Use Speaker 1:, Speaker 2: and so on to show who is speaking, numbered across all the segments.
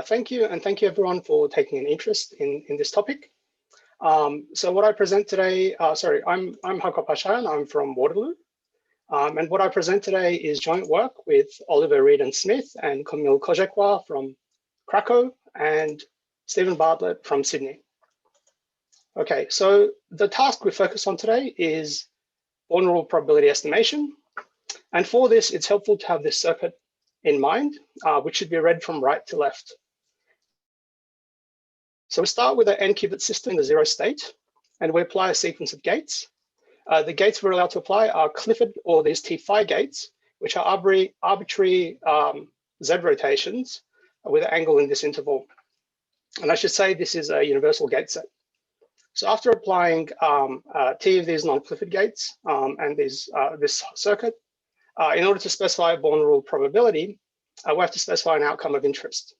Speaker 1: Thank you, and thank you everyone for taking an interest in this topic. So what I present today, I'm Hakop Pashayan, I'm from Waterloo. And what I present today is joint work with Oliver Reardon-Smith and Kamil Korzekwa from Krakow and Stephen Bartlett from Sydney. Okay, so the task we focus on today is vulnerable probability estimation. And for this, it's helpful to have this circuit in mind, which should be read from right to left. So we start with an n-qubit system in the zero state, and we apply a sequence of gates. The gates we're allowed to apply are Clifford, or these T5 gates, which are arbitrary Z rotations with an angle in this interval. And I should say this is a universal gate set. So after applying T of these non-Clifford gates and this circuit, in order to specify a vulnerable probability, we have to specify an outcome of interest.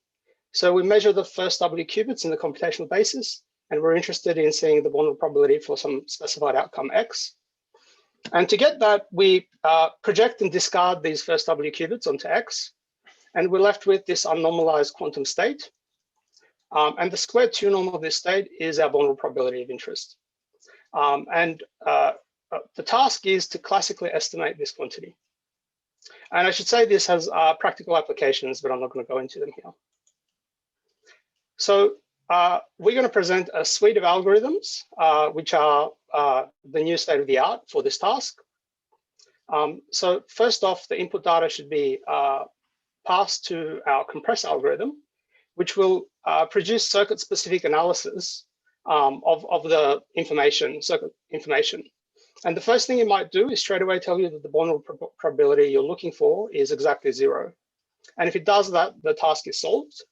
Speaker 1: So we measure the first W qubits in the computational basis, and we're interested in seeing the vulnerable probability for some specified outcome X. And to get that, we project and discard these first W qubits onto X, and we're left with this unnormalized quantum state. And the squared 2 norm of this state is our vulnerable probability of interest. The task is to classically estimate this quantity. And I should say this has practical applications, but I'm not going to go into them here. So we're going to present a suite of algorithms, which are the new state of the art for this task. So first off, the input data should be passed to our compress algorithm, which will produce circuit-specific analysis of the circuit information. And the first thing it might do is straight away tell you that the vulnerable probability you're looking for is exactly 0. And if it does that, the task is solved.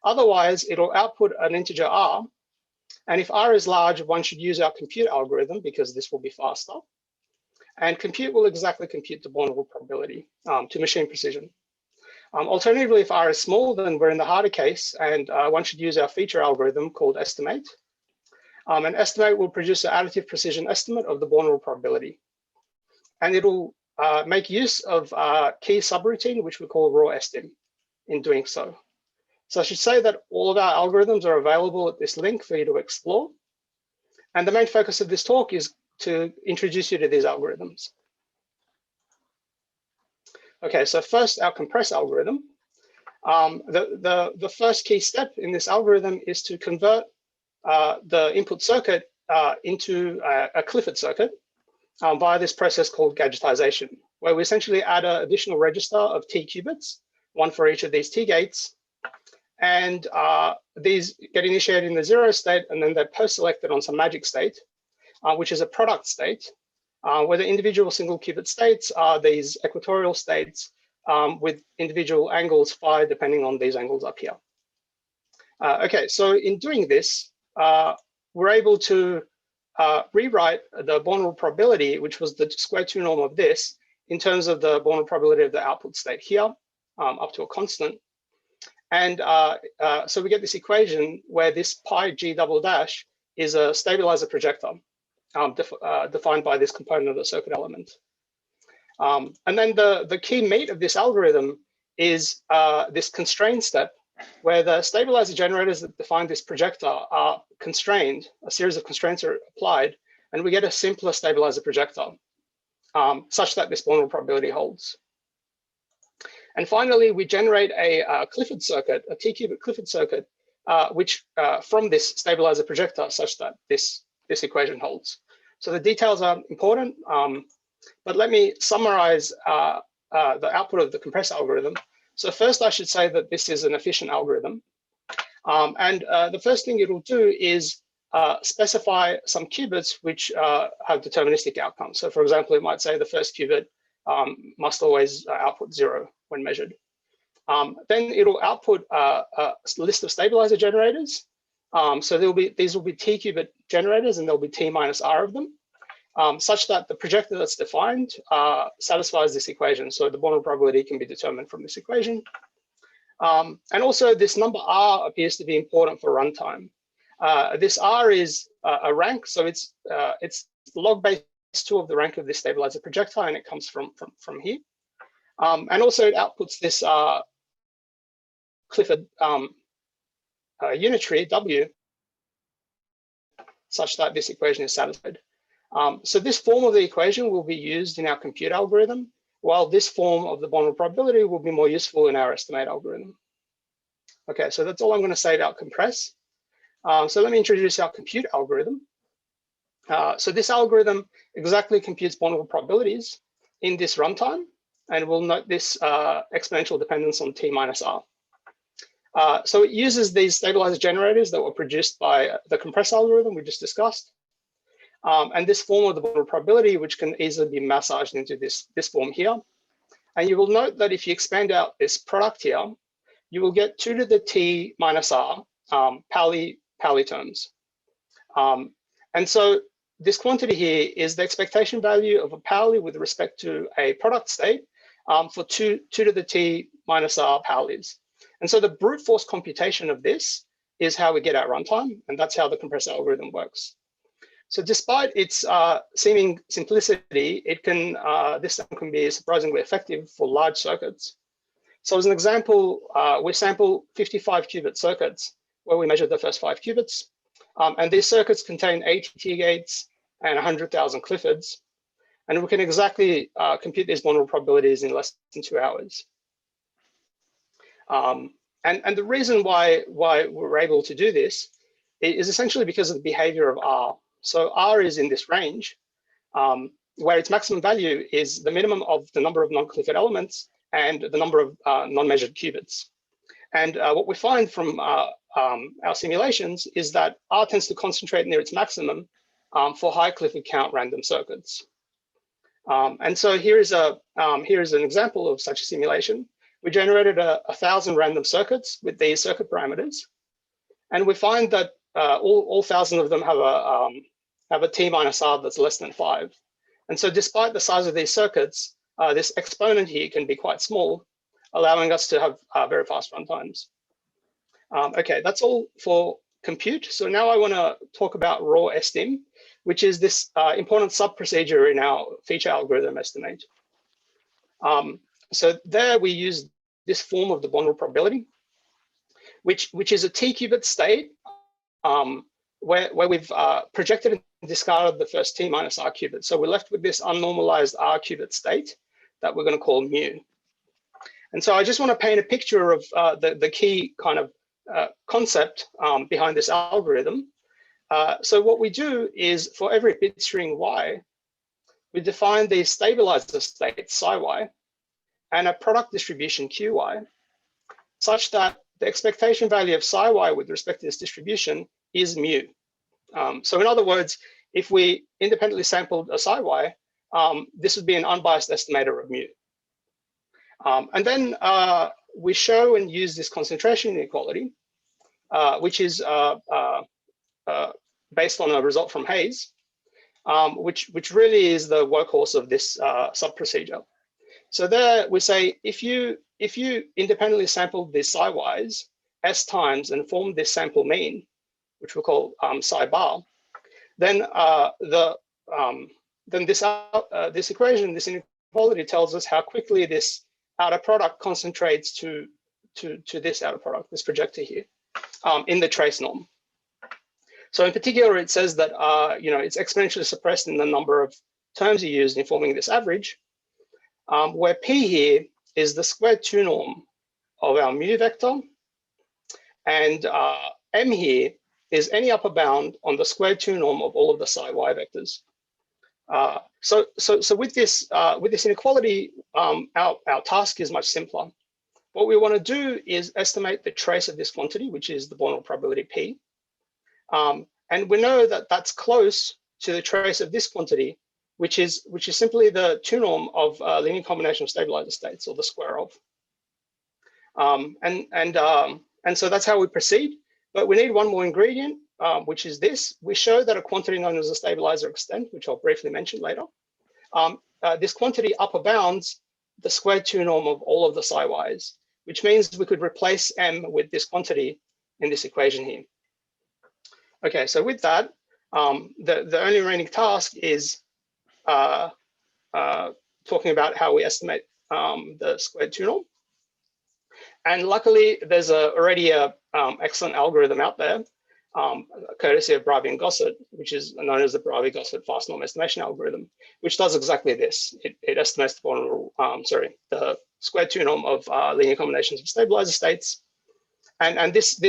Speaker 1: Otherwise, it'll output an integer r. And if r is large, one should use our compute algorithm because this will be faster. And compute will exactly compute the vulnerable probability to machine precision. Alternatively, if r is small, then we're in the harder case, and one should use our feature algorithm called estimate. And estimate will produce an additive precision estimate of the vulnerable probability. And it'll make use of a key subroutine, which we call RAWESTIM, in doing so. So I should say that all of our algorithms are available at this link for you to explore. And the main focus of this talk is to introduce you to these algorithms. Okay, so first, our compress algorithm. The first key step in this algorithm is to convert the input circuit into a Clifford circuit via this process called gadgetization, where we essentially add an additional register of T qubits, one for each of these T gates. And these get initiated in the zero state, and then they're post-selected on some magic state, which is a product state, where the individual single qubit states are these equatorial states with individual angles phi, depending on these angles up here. Okay, so in doing this, we're able to rewrite the vulnerable probability, which was the square 2 norm of this, in terms of the vulnerable probability of the output state here, up to a constant. And so we get this equation where this pi g double dash is a stabilizer projector defined by this component of the circuit element. And then the key meat of this algorithm is this constrain step, where the stabilizer generators that define this projector are constrained, a series of constraints are applied, and we get a simpler stabilizer projector such that this vulnerable probability holds. And finally, we generate a Clifford circuit, a T-qubit Clifford circuit, which from this stabilizer projector such that this equation holds. So the details are important, but let me summarize the output of the compress algorithm. So first, I should say that this is an efficient algorithm. And the first thing it will do is specify some qubits which have deterministic outcomes. So for example, it might say the first qubit must always output 0 when measured. Then it'll output a list of stabilizer generators. So these will be T qubit generators, and there'll be T minus R of them, such that the projector that's defined satisfies this equation. So the vulnerable probability can be determined from this equation. And also this number R appears to be important for runtime. This R is a rank, so it's log base 2 of the rank of this stabilizer projector, and it comes from here. And also it outputs this Clifford unitary W such that this equation is satisfied. So this form of the equation will be used in our compute algorithm, while this form of the Bondwell probability will be more useful in our estimate algorithm. Okay, so that's all I'm going to say about compress. So let me introduce our compute algorithm. So this algorithm exactly computes Bondwell probabilities in this runtime, and we'll note this exponential dependence on T minus R. So it uses these stabilizer generators that were produced by the compress algorithm we just discussed. And this form of the Bondwell probability, which can easily be massaged into this form here. And you will note that if you expand out this product here, you will get 2 to the T minus R Pauli terms. And so this quantity here is the expectation value of a Pauli with respect to a product state for 2 to the T minus R Paulis. And so the brute force computation of this is how we get our runtime, and that's how the compress algorithm works. So despite its seeming simplicity, it can this can be surprisingly effective for large circuits. So as an example, we sample 55 qubit circuits where we measure the first 5 qubits. And these circuits contain 80 T-gates and 100,000 Cliffords. And we can exactly compute these Bondwell probabilities in less than 2 hours. And the reason why we're able to do this is essentially because of the behavior of R. So R is in this range, where its maximum value is the minimum of the number of non-Clifford elements and the number of non-measured qubits. And what we find from our simulations is that R tends to concentrate near its maximum for high Clifford count random circuits. And so here is an example of such a simulation. We generated 1,000 random circuits with these circuit parameters, and we find that all 1,000 of them have a T minus R that's less than 5. And so despite the size of these circuits, this exponent here can be quite small, allowing us to have very fast runtimes. Okay, that's all for compute. So now I want to talk about RAWESTIM, which is this important sub-procedure in our feature algorithm estimate. So there we use this form of the Bondwell probability, which is a T-qubit state where we've projected and discarded the first T minus R qubit. So we're left with this unnormalized R qubit state that we're going to call mu. And so I just want to paint a picture of the key kind of concept behind this algorithm. So what we do is for every bit string y, we define the stabilizer state psi y and a product distribution qy, such that the expectation value of psi y with respect to this distribution is mu. So in other words, if we independently sampled a psi y, this would be an unbiased estimator of mu. And then we show and use this concentration inequality, which is based on a result from Hayes, which really is the workhorse of this sub-procedure. So there we say, if you independently sampled these psi y's s times and formed this sample mean, which we'll call psi bar, then this equation, this inequality, tells us how quickly this outer product concentrates to this outer product, this projector here, in the trace norm. So in particular, it says that it's exponentially suppressed in the number of terms you used in forming this average, where P here is the squared 2 norm of our mu vector, and M here is any upper bound on the squared 2 norm of all of the psi y vectors. So with this inequality, our task is much simpler. What we want to do is estimate the trace of this quantity, which is the Bondwell probability P. And we know that that's close to the trace of this quantity, which is simply the 2 norm of a linear combination of stabilizer states, or the square of. And so that's how we proceed. But we need one more ingredient, which is this. We show that a quantity known as a stabilizer extent, which I'll briefly mention later, this quantity upper bounds the squared 2 norm of all of the psi y's, which means we could replace M with this quantity in this equation here. Okay, so with that, the only remaining task is talking about how we estimate the squared 2 norm. And luckily, there's already a excellent algorithm out there, courtesy of Bravey and Gossett, which is known as the Bravey-Gossett fast norm estimation algorithm, which does exactly this. It estimates the vulnerable, the squared 2 norm of linear combinations of stabilizer states, and this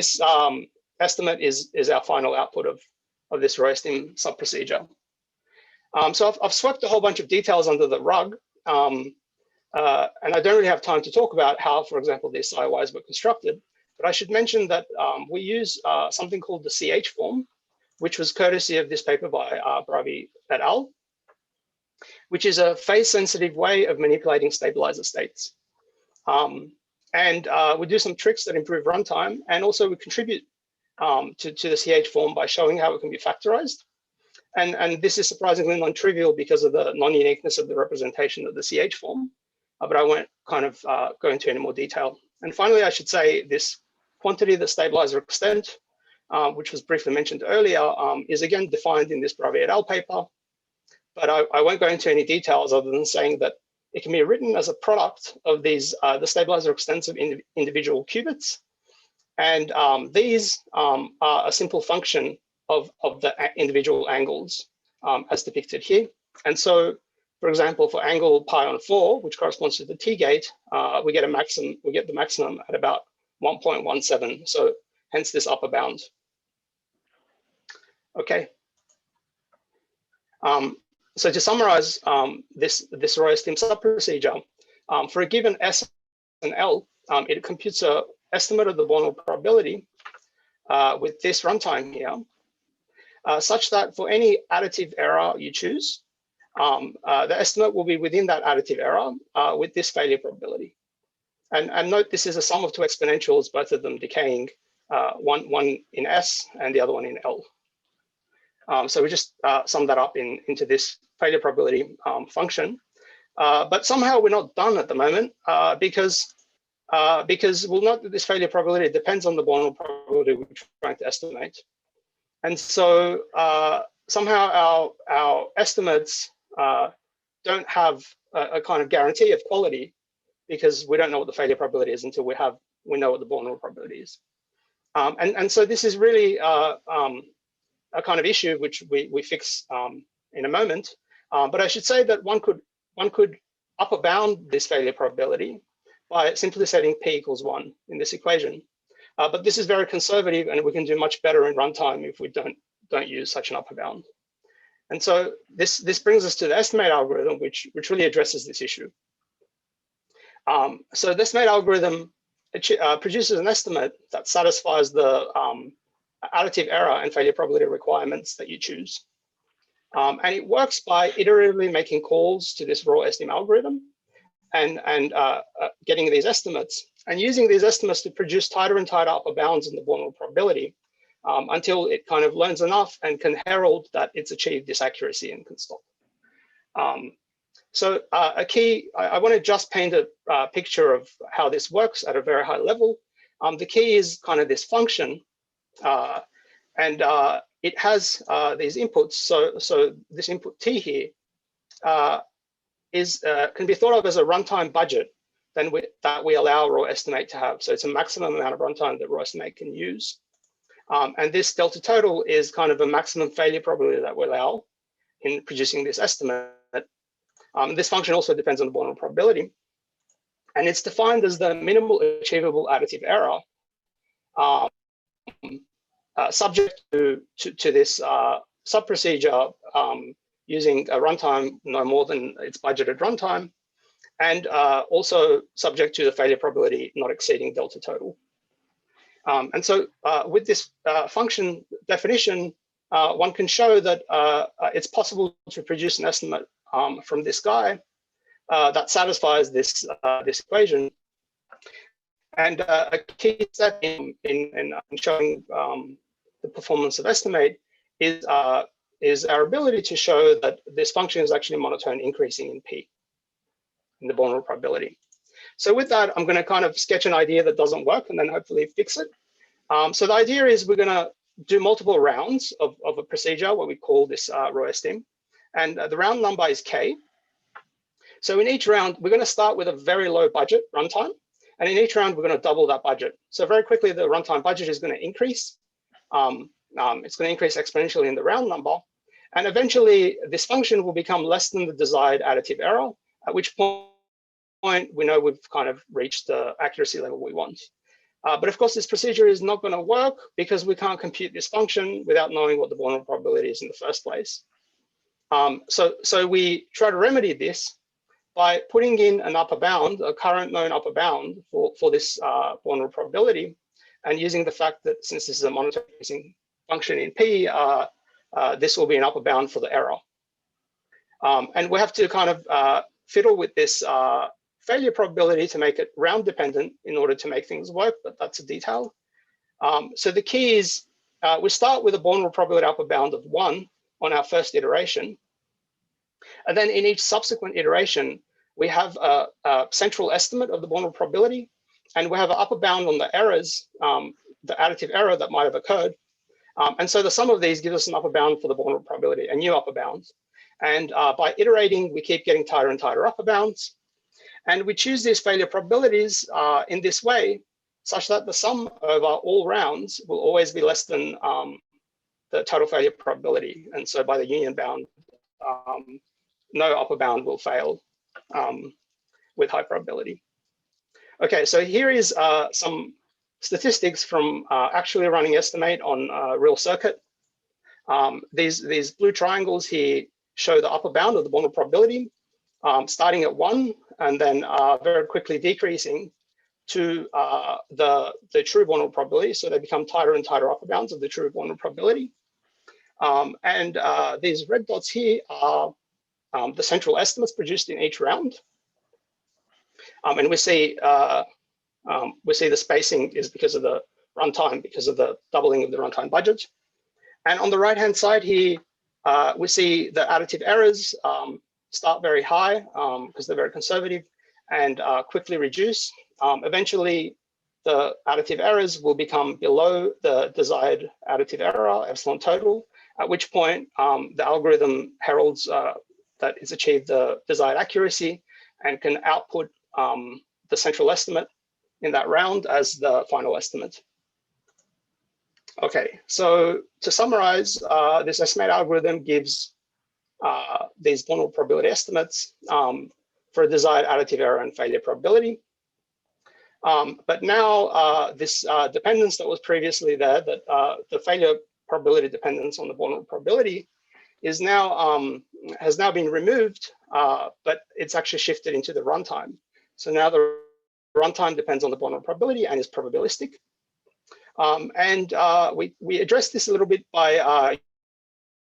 Speaker 1: estimate is our final output of this RAWESTIM sub-procedure. So I've swept a whole bunch of details under the rug, and I don't really have time to talk about how, for example, these psi-Ys were constructed, but I should mention that we use something called the CH-form, which was courtesy of this paper by Bravey et al., which is a phase-sensitive way of manipulating stabilizer states. And we do some tricks that improve runtime, and also we contribute to the CH-form by showing how it can be factorized. And this is surprisingly non-trivial because of the non-uniqueness of the representation of the CH-form, but I won't kind of go into any more detail. And finally, I should say this quantity, the stabilizer extent, which was briefly mentioned earlier, is again defined in this Bravey et al. Paper, but I won't go into any details other than saying that it can be written as a product of these, the stabilizer extents of individual qubits. And these are a simple function of the individual angles as depicted here. And so, for example, for angle pi on 4, which corresponds to the T gate, we get the maximum at about 1.17. So hence this upper bound. Okay. So to summarize this RAWESTIM sub-procedure, for a given S and L, it computes an estimate of the vulnerable probability with this runtime here, such that for any additive error you choose, the estimate will be within that additive error with this failure probability. And note this is a sum of two exponentials, both of them decaying, one in S and the other one in L. So we just sum that up into this failure probability function. But somehow we're not done at the moment because we'll note that this failure probability depends on the vulnerable probability we're trying to estimate. And so somehow our estimates don't have a kind of guarantee of quality because we don't know what the failure probability is until we know what the vulnerable probability is. And so this is really a kind of issue which we fix in a moment. But I should say that one could upper bound this failure probability by simply setting p equals 1 in this equation. But this is very conservative, and we can do much better in runtime if we don't use such an upper bound. And so this brings us to the estimate algorithm, which really addresses this issue. So the estimate algorithm produces an estimate that satisfies the additive error and failure probability requirements that you choose. And it works by iteratively making calls to this RAWESTIM algorithm and getting these estimates and using these estimates to produce tighter and tighter upper bounds in the vulnerable probability until it kind of learns enough and can herald that it's achieved this accuracy and can stop. So I want to just paint a picture of how this works at a very high level. The key is kind of this function, and it has these inputs. So this input T here can be thought of as a runtime budget that we allow RAWESTIMate to have. So it's a maximum amount of runtime that RAWESTIMate can use. And this delta total is kind of a maximum failure probability that we allow in producing this estimate. This function also depends on the vulnerable probability. And it's defined as the minimal achievable additive error subject to this sub-procedure using a runtime no more than its budgeted runtime, and also subject to the failure probability not exceeding delta total. And so with this function definition, one can show that it's possible to produce an estimate from this guy that satisfies this equation. And a key step in showing the performance of estimate is our ability to show that this function is actually monotone increasing in P, in the vulnerable probability. So with that, I'm going to kind of sketch an idea that doesn't work and then hopefully fix it. So the idea is we're going to do multiple rounds of a procedure, what we call this RAWESTIM, and the round number is K. So in each round, we're going to start with a very low budget runtime, And in each round, we're going to double that budget. So very quickly, the runtime budget is going to increase. It's going to increase exponentially in the round number. And eventually, this function will become less than the desired additive error, at which point we know we've kind of reached the accuracy level we want. But of course, this procedure is not going to work because we can't compute this function without knowing what the vulnerable probability is in the first place. So we try to remedy this by putting in an upper bound, a current known upper bound for this vulnerable probability, and using the fact that since this is a monotone increasing function in P, this will be an upper bound for the error. And we have to kind of fiddle with this failure probability to make it round dependent in order to make things work, but that's a detail. So the key is we start with a vulnerable probability upper bound of 1 on our first iteration. And then in each subsequent iteration, we have a central estimate of the vulnerable probability, and we have an upper bound on the errors, the additive error that might have occurred. And so the sum of these gives us an upper bound for the vulnerable probability, a new upper bound. And by iterating, we keep getting tighter and tighter upper bounds. And we choose these failure probabilities in this way, such that the sum over all rounds will always be less than the total failure probability. And so by the union bound, no upper bound will fail with high probability. Okay, so here is some statistics from actually running estimate on a real circuit. These blue triangles here show the upper bound of the vulnerable probability, starting at 1 and then very quickly decreasing to the true vulnerable probability. So they become tighter and tighter upper bounds of the true vulnerable probability. And these red dots here are the central estimates produced in each round. And we see the spacing is because of the runtime, because of the doubling of the runtime budget. And on the right-hand side here, we see the additive errors start very high because they're very conservative and quickly reduce. Eventually, the additive errors will become below the desired additive error, epsilon total, at which point the algorithm heralds that it's achieved the desired accuracy and can output the central estimate in that round as the final estimate. Okay, so to summarize, this estimate algorithm gives these vulnerable probability estimates for a desired additive error and failure probability. But now this dependence that was previously there, that the failure probability dependence on the vulnerable probability is now has now been removed, but it's actually shifted into the runtime. So now the runtime depends on the vulnerable probability and is probabilistic. We address this a little bit by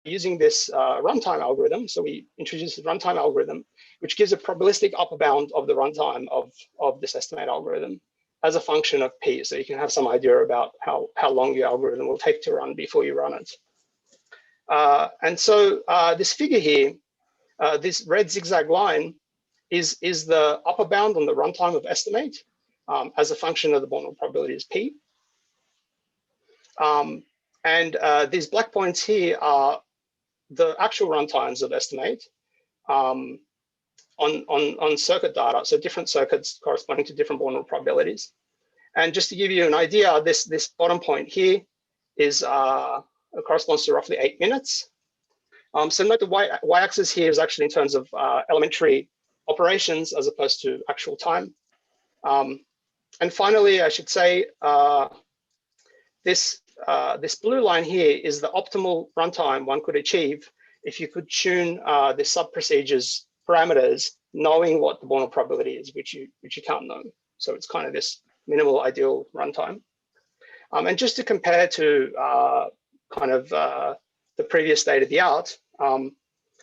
Speaker 1: using this runtime algorithm. So we introduce the runtime algorithm, which gives a probabilistic upper bound of the runtime of this estimate algorithm as a function of P. So you can have some idea about how long your algorithm will take to run before you run it. And so this figure here, this red zigzag line is the upper bound on the runtime of estimate as a function of the vulnerable probability is P. These black points here are the actual runtimes of estimate on circuit data, so different circuits corresponding to different vulnerable probabilities. And just to give you an idea, this bottom point here is corresponds to roughly 8 minutes. So note the y-axis here is actually in terms of elementary operations as opposed to actual time. And finally, I should say this blue line here is the optimal runtime one could achieve if you could tune the sub-procedures parameters, knowing what the vulnerable probability is, which you can't know. So it's kind of this minimal ideal runtime. And just to compare to the previous state of the art,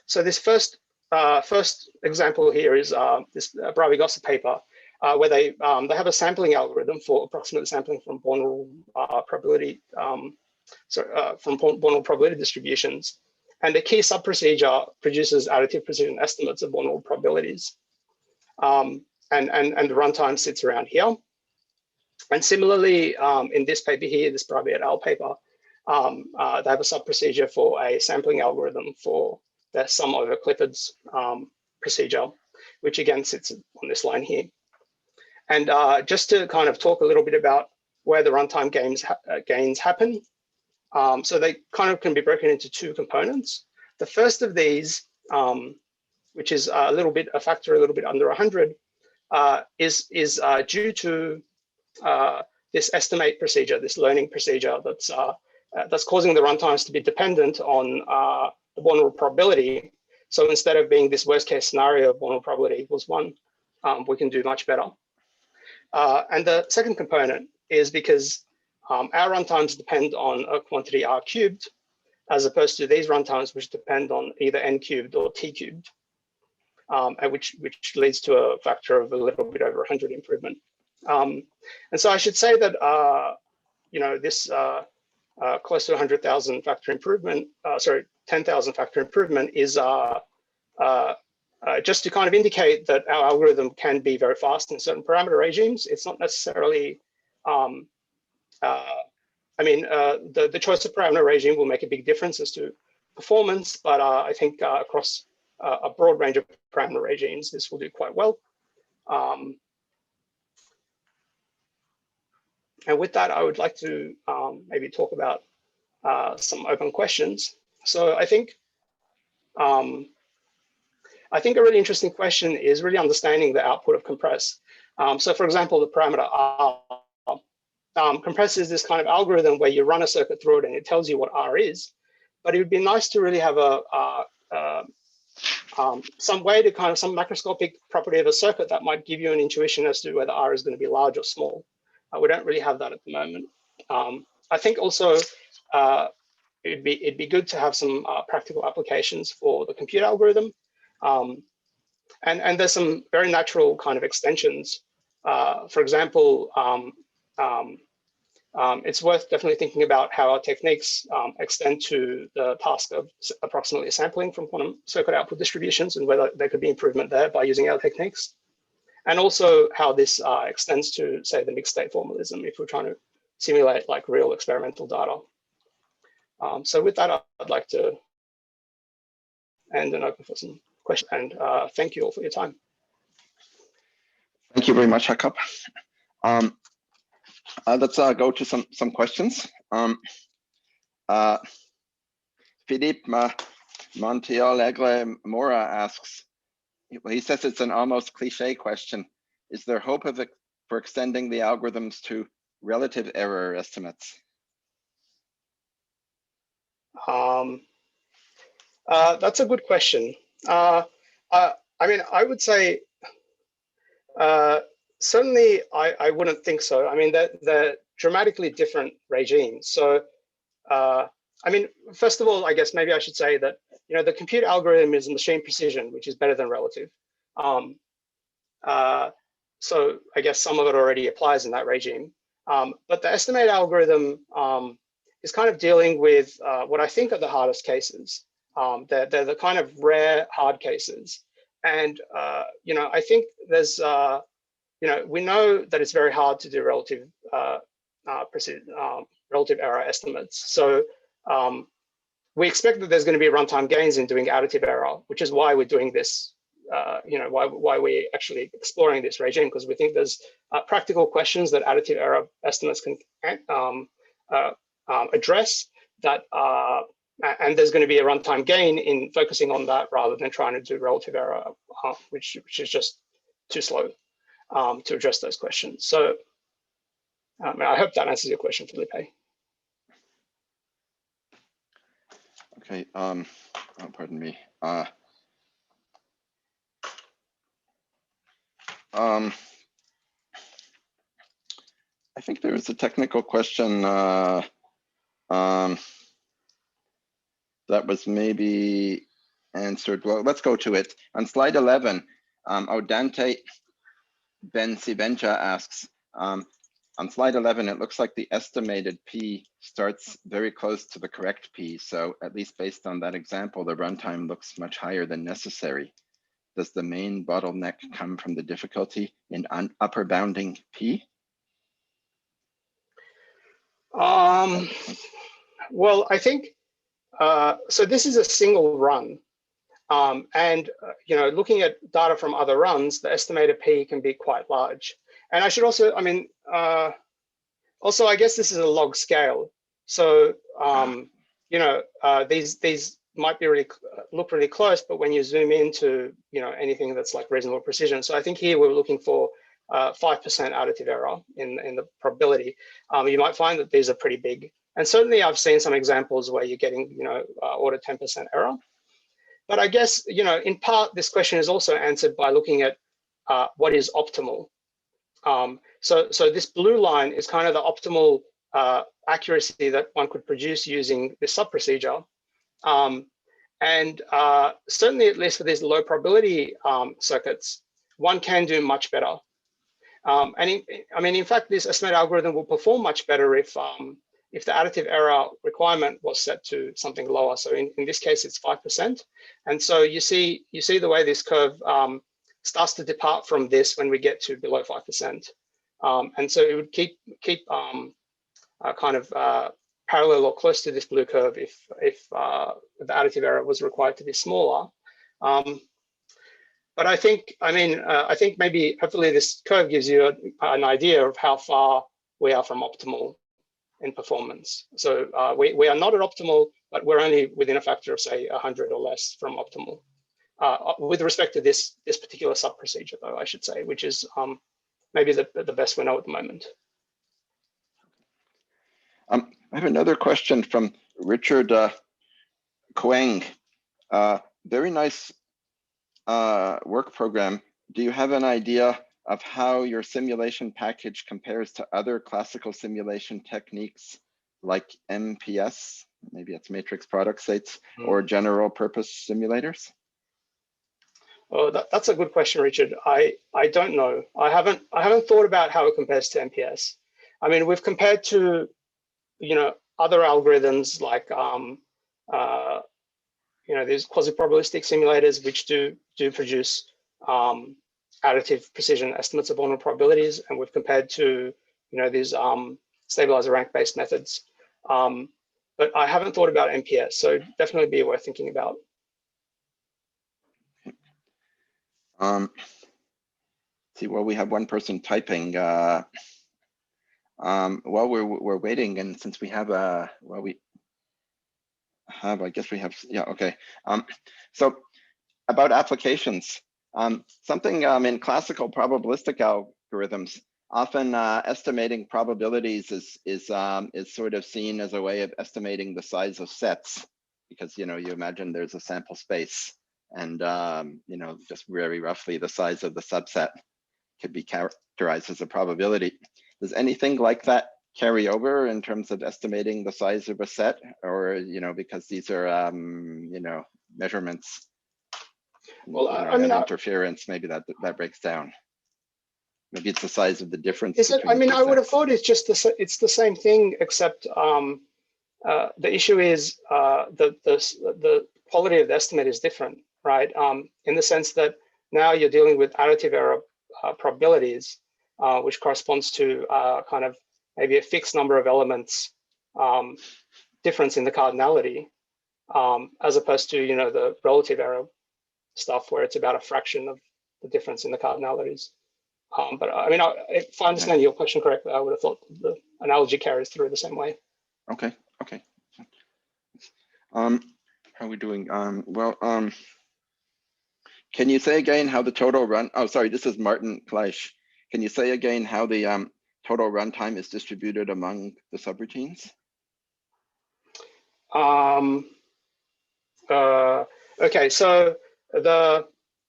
Speaker 1: so this first example here is this Bravigosa paper, where they have a sampling algorithm for approximate sampling from vulnerable probability, from vulnerable probability distributions, and the key sub-procedure produces additive precision estimates of vulnerable probabilities, and the runtime sits around here. And similarly, in this paper here, this Bravi et al. Paper, they have a sub-procedure for a sampling algorithm for the sum over Clifford's procedure, which again sits on this line here. And just to kind of talk a little bit about where the runtime gains happen. So they kind of can be broken into two components. The first of these, which is a factor a little bit under 100, is due to this estimate procedure, this learning procedure that's causing the runtimes to be dependent on the vulnerable probability. So instead of being this worst case scenario of vulnerable probability equals 1, we can do much better. And the second component is because our runtimes depend on a quantity r cubed, as opposed to these runtimes which depend on either n cubed or t cubed, and which leads to a factor of a little bit over 100 improvement. And so I should say that this close to 100,000 factor improvement, 10,000 factor improvement is just to kind of indicate that our algorithm can be very fast in certain parameter regimes. It's not necessarily, the choice of parameter regime will make a big difference as to performance, but I think across a broad range of parameter regimes, this will do quite well. And with that, I would like to maybe talk about some open questions. So I think a really interesting question is really understanding the output of compress. So for example, the parameter R. Compress is this kind of algorithm where you run a circuit through it and it tells you what R is. But it would be nice to really have some way to some macroscopic property of a circuit that might give you an intuition as to whether R is going to be large or small. We don't really have that at the moment. I think also it'd be good to have some practical applications for the compute algorithm. And there's some very natural kind of extensions. For example, it's worth definitely thinking about how our techniques extend to the task of approximately sampling from quantum circuit output distributions and whether there could be improvement there by using our techniques. And also how this extends to, say, the mixed state formalism if we're trying to simulate like real experimental data. So with that, I'd like to end and open for some questions. And thank you all for your time.
Speaker 2: Thank you very much, Hakop. Let's go to some questions. Philippe Montiel Mora asks, he says it's an almost cliche question. Is there hope for extending the algorithms to relative error estimates?
Speaker 1: That's a good question. I mean, I would say certainly I wouldn't think so. I mean, they're dramatically different regimes. So, I mean, first of all, I guess maybe I should say that, the compute algorithm is machine precision, which is better than relative. So I guess some of it already applies in that regime. But the estimate algorithm is kind of dealing with what I think are the hardest cases. They're the kind of rare hard cases. And, I think there's, we know that it's very hard to do relative error estimates. So we expect that there's going to be runtime gains in doing additive error, which is why we're doing this, why we're actually exploring this regime, because we think there's practical questions that additive error estimates can address that, and there's going to be a runtime gain in focusing on that rather than trying to do relative error, which is just too slow to address those questions. So I hope that answers your question, Felipe.
Speaker 2: Okay, pardon me. I think there was a technical question that was maybe answered. Well, let's go to it. On slide 11, Odante Ben-Sibenja asks, on slide 11, it looks like the estimated P starts very close to the correct P. So at least based on that example, the runtime looks much higher than necessary. Does the main bottleneck come from the difficulty in upper bounding P?
Speaker 1: Well, I think, so this is a single run. And looking at data from other runs, the estimated P can be quite large. And I should also, I mean, also, I guess this is a log scale. So, you know, these might be really look really close, but when you zoom into, you know, anything that's like reasonable precision. So I think here we're looking for 5% additive error in the probability. You might find that these are pretty big. And certainly I've seen some examples where you're getting, you know, order 10% error. But I guess, you know, in part, this question is also answered by looking at what is optimal. So this blue line is kind of the optimal accuracy that one could produce using this sub-procedure. And certainly, at least for these low probability circuits, one can do much better. I mean, in fact, this estimated algorithm will perform much better if the additive error requirement was set to something lower. So in this case, it's 5%. And so you see the way this curve starts to depart from this when we get to below 5%. And so it would keep kind of parallel or close to this blue curve if the additive error was required to be smaller. But I think maybe hopefully this curve gives you an idea of how far we are from optimal in performance. So we are not at optimal, but we're only within a factor of say 100 or less from optimal. With respect to this particular sub procedure, though, I should say, which is maybe the best we know at the moment.
Speaker 2: I have another question from Richard Koeng. Very nice work program. Do you have an idea of how your simulation package compares to other classical simulation techniques like MPS, maybe it's matrix product states, or general purpose simulators?
Speaker 1: Oh, that's a good question, Richard. I don't know. I haven't thought about how it compares to MPS. I mean, we've compared to, you know, other algorithms like you know, these quasi-probabilistic simulators which do produce additive precision estimates of ordinal probabilities, and we've compared to, you know, these stabilizer rank-based methods. But I haven't thought about MPS, so definitely be worth thinking about.
Speaker 2: See, well, we have one person typing. While we're waiting, and since we have I guess we have, yeah, okay. So about applications, something in classical probabilistic algorithms, often estimating probabilities is sort of seen as a way of estimating the size of sets, because, you know, you imagine there's a sample space, and you know, just very roughly the size of the subset could be characterized as a probability. Does anything like that carry over in terms of estimating the size of a set, or, you know, because these are you know, measurements? Well, I mean, interference, maybe that breaks down. Maybe it's the size of the difference.
Speaker 1: Is it? I mean, I would have thought it's just it's the same thing, except the issue is the quality of the estimate is different, right? In the sense that now you're dealing with additive error probabilities, which corresponds to kind of maybe a fixed number of elements difference in the cardinality, as opposed to, you know, the relative error stuff where it's about a fraction of the difference in the cardinalities. But I mean, if I understand your question correctly, I would have thought the analogy carries through the same way.
Speaker 2: Okay. Okay. How are we doing? Can you say again how the total run? Oh, sorry, this is Martin Kleisch. Can you say again how the total runtime is distributed among the subroutines?
Speaker 1: Okay, so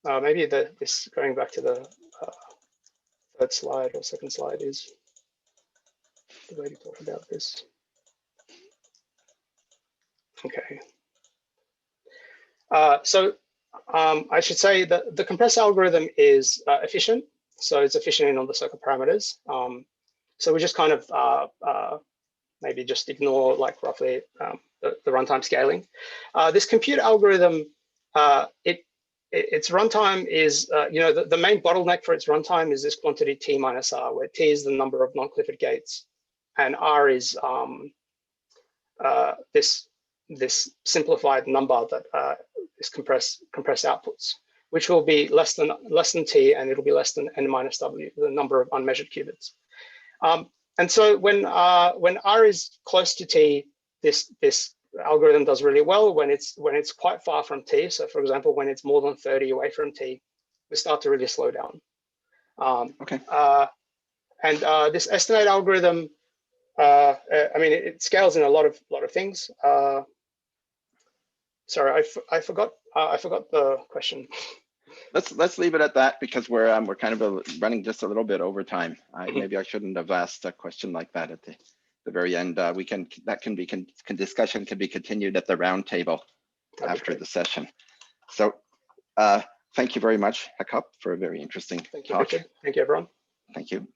Speaker 1: maybe this going back to the third slide or second slide is the way to talk about this. Okay. So I should say that the compressed algorithm is efficient. So it's efficient in all the circuit parameters. So we just kind of maybe just ignore like roughly the runtime scaling. This compute algorithm, its runtime is, you know, the main bottleneck for its runtime is this quantity T minus R, where T is the number of non-Clifford gates, and R is this simplified number that is compressed outputs. which will be less than t, and it'll be less than n minus w, the number of unmeasured qubits. And so when r is close to t, this algorithm does really well. When it's quite far from t, so for example, when it's more than 30 away from t, we start to really slow down.
Speaker 2: Okay.
Speaker 1: And this estimate algorithm, I mean, it scales in a lot of things. Sorry, I forgot the question.
Speaker 2: Let's leave it at that, because we're kind of running just a little bit over time. Maybe I shouldn't have asked a question like that at the very end. Discussion can be continued at the round table after the session. So thank you very much, Hakop, for a very interesting
Speaker 1: Thank you,
Speaker 2: talk.
Speaker 1: Richard. Thank you, everyone.
Speaker 2: Thank you.